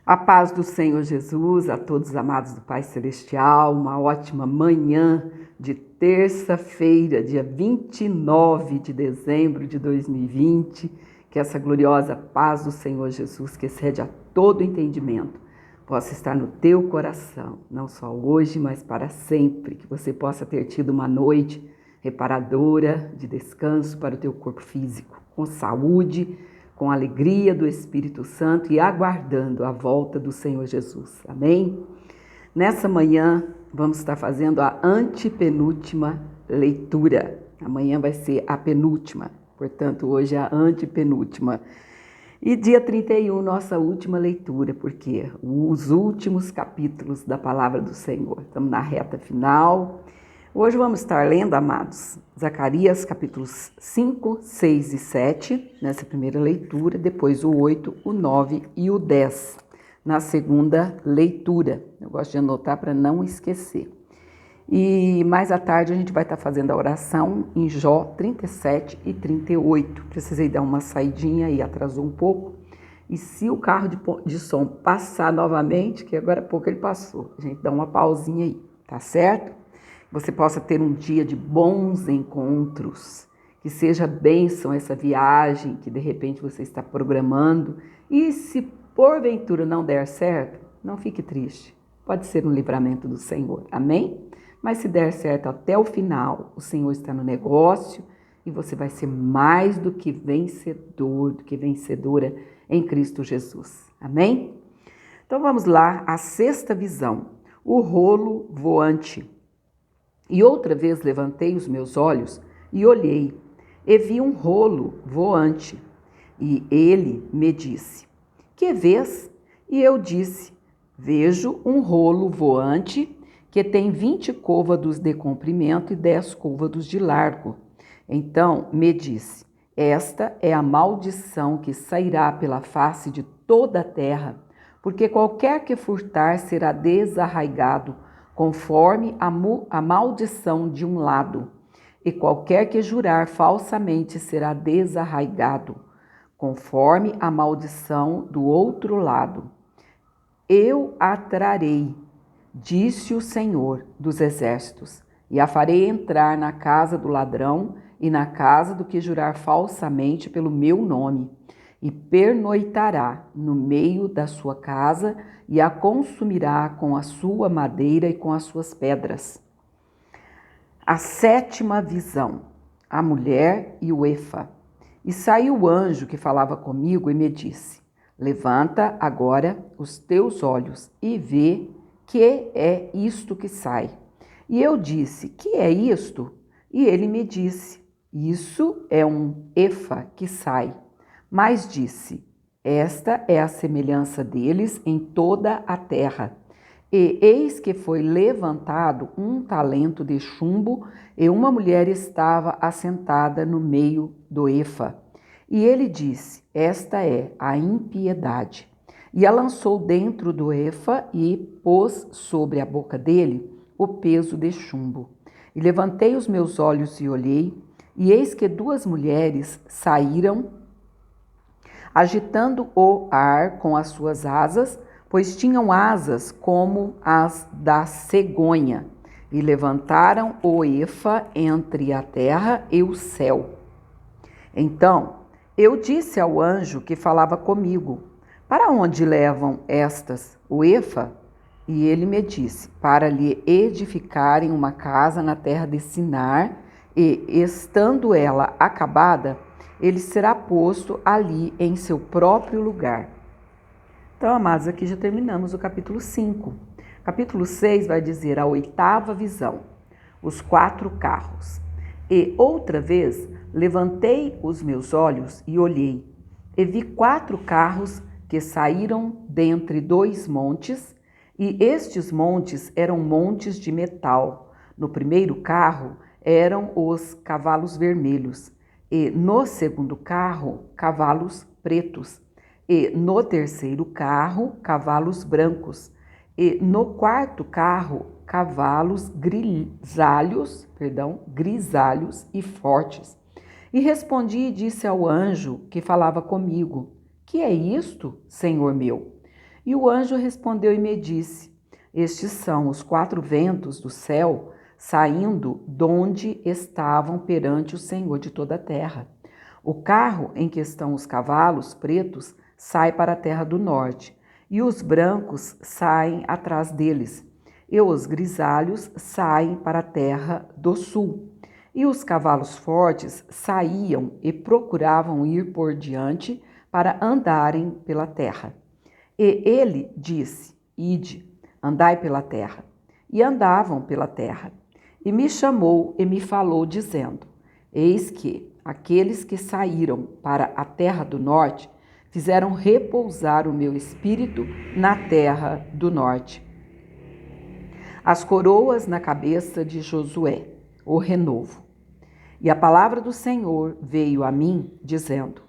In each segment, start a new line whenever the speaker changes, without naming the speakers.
A paz do Senhor Jesus a todos os amados do Pai Celestial, uma ótima manhã de terça-feira, dia 29 de dezembro de 2020, que essa gloriosa paz do Senhor Jesus, que excede a todo entendimento, possa estar no teu coração, não só hoje, mas para sempre, que você possa ter tido uma noite reparadora, de descanso para o teu corpo físico, com saúde, com a alegria do Espírito Santo e aguardando a volta do Senhor Jesus. Amém? Nessa manhã, vamos estar fazendo a antepenúltima leitura. Amanhã vai ser a penúltima, portanto, hoje é a antepenúltima. E dia 31, nossa última leitura, porque os últimos capítulos da Palavra do Senhor. Estamos na reta final. Hoje vamos estar lendo, amados, Zacarias capítulos 5, 6 e 7, nessa primeira leitura, depois o 8, o 9 e o 10, na segunda leitura. Eu gosto de anotar para não esquecer. E mais à tarde a gente vai estar fazendo a oração em Jó 37 e 38. Precisei dar uma saidinha e atrasou um pouco. E se o carro de som passar novamente, que agora há pouco ele passou, a gente dá uma pausinha aí, tá certo? Você possa ter um dia de bons encontros, que seja bênção essa viagem que de repente você está programando. E se porventura não der certo, não fique triste. Pode ser um livramento do Senhor, amém? Mas se der certo até o final, o Senhor está no negócio e você vai ser mais do que vencedor, do que vencedora em Cristo Jesus, amém? Então vamos lá, a sexta visão, o rolo voante. E outra vez levantei os meus olhos e olhei, e vi um rolo voante. E ele me disse: que vês? E eu disse: vejo um rolo voante que tem 20 côvados de comprimento e 10 côvados de largo. Então me disse: esta é a maldição que sairá pela face de toda a terra, porque qualquer que furtar será desarraigado, conforme a maldição de um lado, e qualquer que jurar falsamente será desarraigado, conforme a maldição do outro lado. Eu a trarei, disse o Senhor dos Exércitos, e a farei entrar na casa do ladrão e na casa do que jurar falsamente pelo meu nome, e pernoitará no meio da sua casa e a consumirá com a sua madeira e com as suas pedras. A sétima visão, a mulher e o efa. E saiu o anjo que falava comigo e me disse: levanta agora os teus olhos e vê que é isto que sai. E eu disse: que é isto? E ele me disse: isso é um efa que sai. Mas disse: esta é a semelhança deles em toda a terra. E eis que foi levantado um talento de chumbo, e uma mulher estava assentada no meio do efa. E ele disse: esta é a impiedade. E a lançou dentro do efa e pôs sobre a boca dele o peso de chumbo. E levantei os meus olhos e olhei, e eis que duas mulheres saíram, agitando o ar com as suas asas, pois tinham asas como as da cegonha, e levantaram o efa entre a terra e o céu. Então eu disse ao anjo que falava comigo: para onde levam estas o efa? E ele me disse: para lhe edificarem uma casa na terra de Sinar, e, estando ela acabada, ele será posto ali em seu próprio lugar. Então, amados, aqui já terminamos o capítulo 5. Capítulo 6 vai dizer a oitava visão, os 4 carros. E outra vez levantei os meus olhos e olhei, e vi 4 carros que saíram dentre 2 montes, e estes montes eram montes de metal. No primeiro carro eram os cavalos vermelhos, e no segundo carro, cavalos pretos, e no terceiro carro, cavalos brancos, e no quarto carro, cavalos grisalhos e fortes. E respondi e disse ao anjo que falava comigo: que é isto, Senhor meu? E o anjo respondeu e me disse: estes são os 4 ventos do céu saindo donde estavam perante o Senhor de toda a terra. O carro em que estão os cavalos pretos sai para a terra do norte, e os brancos saem atrás deles, e os grisalhos saem para a terra do sul. E os cavalos fortes saíam e procuravam ir por diante para andarem pela terra. E ele disse: ide, andai pela terra. E andavam pela terra. E me chamou e me falou, dizendo: eis que aqueles que saíram para a terra do norte fizeram repousar o meu espírito na terra do norte. As coroas na cabeça de Josué, o renovo. E a palavra do Senhor veio a mim, dizendo: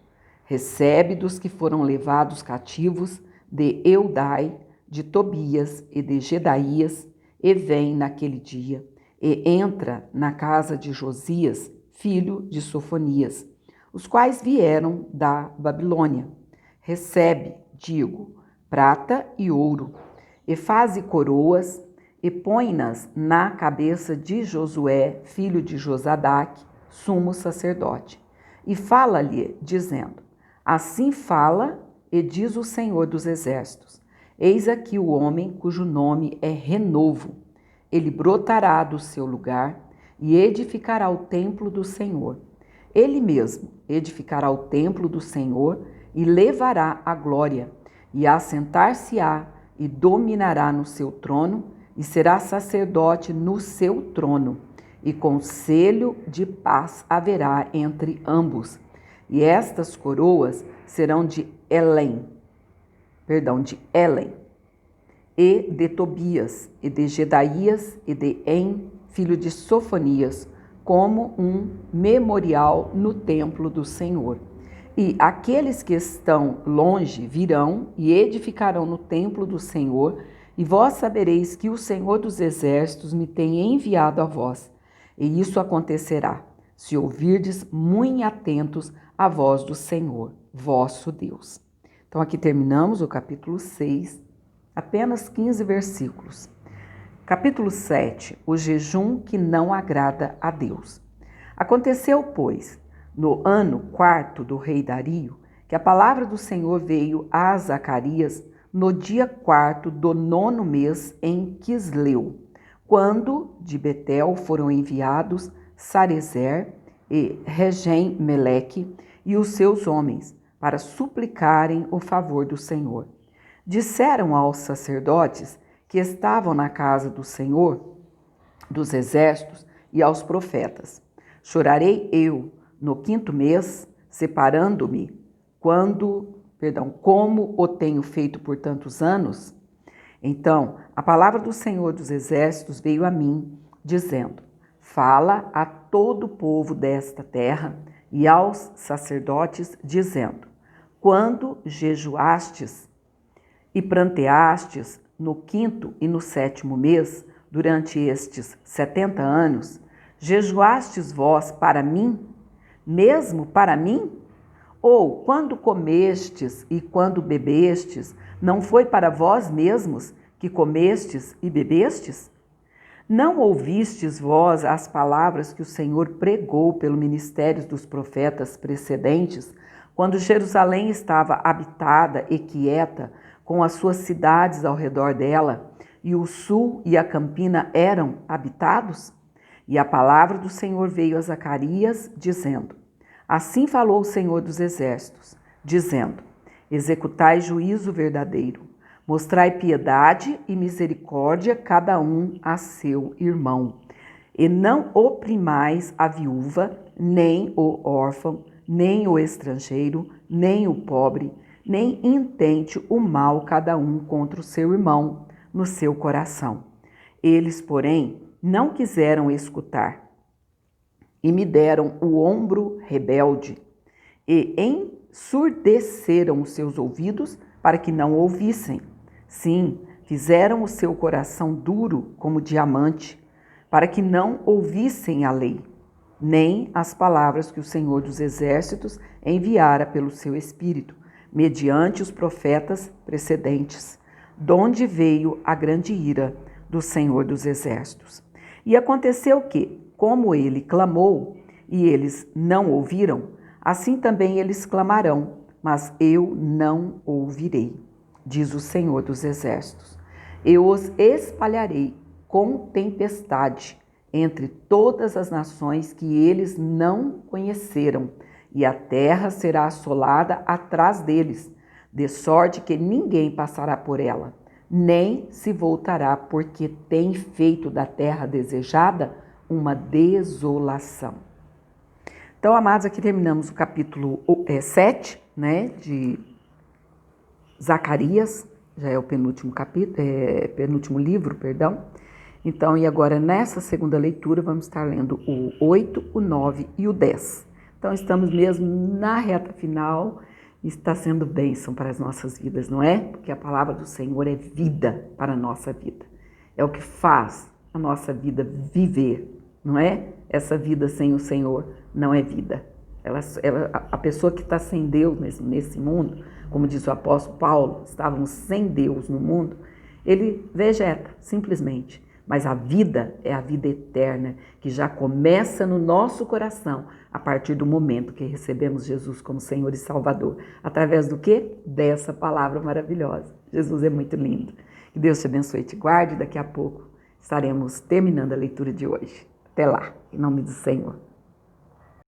recebe dos que foram levados cativos de Eudai, de Tobias e de Gedaías, e vem naquele dia, e entra na casa de Josias, filho de Sofonias, os quais vieram da Babilônia. Recebe, digo, prata e ouro, e faze coroas, e põe-nas na cabeça de Josué, filho de Josadaque, sumo sacerdote. E fala-lhe, dizendo: assim fala e diz o Senhor dos Exércitos: eis aqui o homem cujo nome é Renovo. Ele brotará do seu lugar e edificará o templo do Senhor. Ele mesmo edificará o templo do Senhor e levará a glória, e assentar-se-á e dominará no seu trono, e será sacerdote no seu trono, e conselho de paz haverá entre ambos. E estas coroas serão de Helen, e de Tobias, e de Gedaías, e de En, filho de Sofonias, como um memorial no templo do Senhor. E aqueles que estão longe virão e edificarão no templo do Senhor, e vós sabereis que o Senhor dos Exércitos me tem enviado a vós. E isso acontecerá, se ouvirdes muito atentos à voz do Senhor, vosso Deus. Então aqui terminamos o capítulo 6, apenas 15 versículos. Capítulo 7, o jejum que não agrada a Deus. Aconteceu, pois, no ano 4º do rei Dario, que a palavra do Senhor veio a Zacarias no dia 4º do 9º mês em Quisleu, quando de Betel foram enviados Sarezer e Regem-Meleque e os seus homens, para suplicarem o favor do Senhor. Disseram aos sacerdotes que estavam na casa do Senhor dos Exércitos e aos profetas: chorarei eu no 5º mês, separando-me, como o tenho feito por tantos anos? Então, a palavra do Senhor dos Exércitos veio a mim, dizendo: fala a todo o povo desta terra e aos sacerdotes, dizendo: quando jejuastes e pranteastes no 5º e no 7º mês, durante estes 70 anos, jejuastes vós para mim, mesmo para mim? Ou, quando comestes e quando bebestes, não foi para vós mesmos que comestes e bebestes? Não ouvistes vós as palavras que o Senhor pregou pelo ministério dos profetas precedentes, quando Jerusalém estava habitada e quieta, com as suas cidades ao redor dela, e o sul e a campina eram habitados? E a palavra do Senhor veio a Zacarias, dizendo: assim falou o Senhor dos Exércitos, dizendo: executai juízo verdadeiro, mostrai piedade e misericórdia cada um a seu irmão, e não oprimais a viúva, nem o órfão, nem o estrangeiro, nem o pobre, nem intente o mal cada um contra o seu irmão no seu coração. Eles, porém, não quiseram escutar, e me deram o ombro rebelde, e ensurdeceram os seus ouvidos para que não ouvissem. Sim, fizeram o seu coração duro como diamante, para que não ouvissem a lei, nem as palavras que o Senhor dos Exércitos enviara pelo seu Espírito, mediante os profetas precedentes, donde veio a grande ira do Senhor dos Exércitos. E aconteceu que, como ele clamou e eles não ouviram, assim também eles clamarão, mas eu não ouvirei, diz o Senhor dos Exércitos. Eu os espalharei com tempestade entre todas as nações que eles não conheceram, e a terra será assolada atrás deles, de sorte que ninguém passará por ela, nem se voltará, porque tem feito da terra desejada uma desolação. Então, amados, aqui terminamos o capítulo 7, né, de Zacarias, já é o penúltimo penúltimo livro, perdão. Então, e agora nessa segunda leitura vamos estar lendo o 8, o 9 e o 10. Então, estamos mesmo na reta final e está sendo bênção para as nossas vidas, não é? Porque a palavra do Senhor é vida para a nossa vida. É o que faz a nossa vida viver, não é? Essa vida sem o Senhor não é vida. A pessoa que está sem Deus nesse mundo, como diz o apóstolo Paulo, estávamos sem Deus no mundo, ele vegeta, simplesmente. Mas a vida é a vida eterna, que já começa no nosso coração, a partir do momento que recebemos Jesus como Senhor e Salvador. Através do quê? Dessa palavra maravilhosa. Jesus é muito lindo. Que Deus te abençoe e te guarde. Daqui a pouco estaremos terminando a leitura de hoje. Até lá, em nome do Senhor.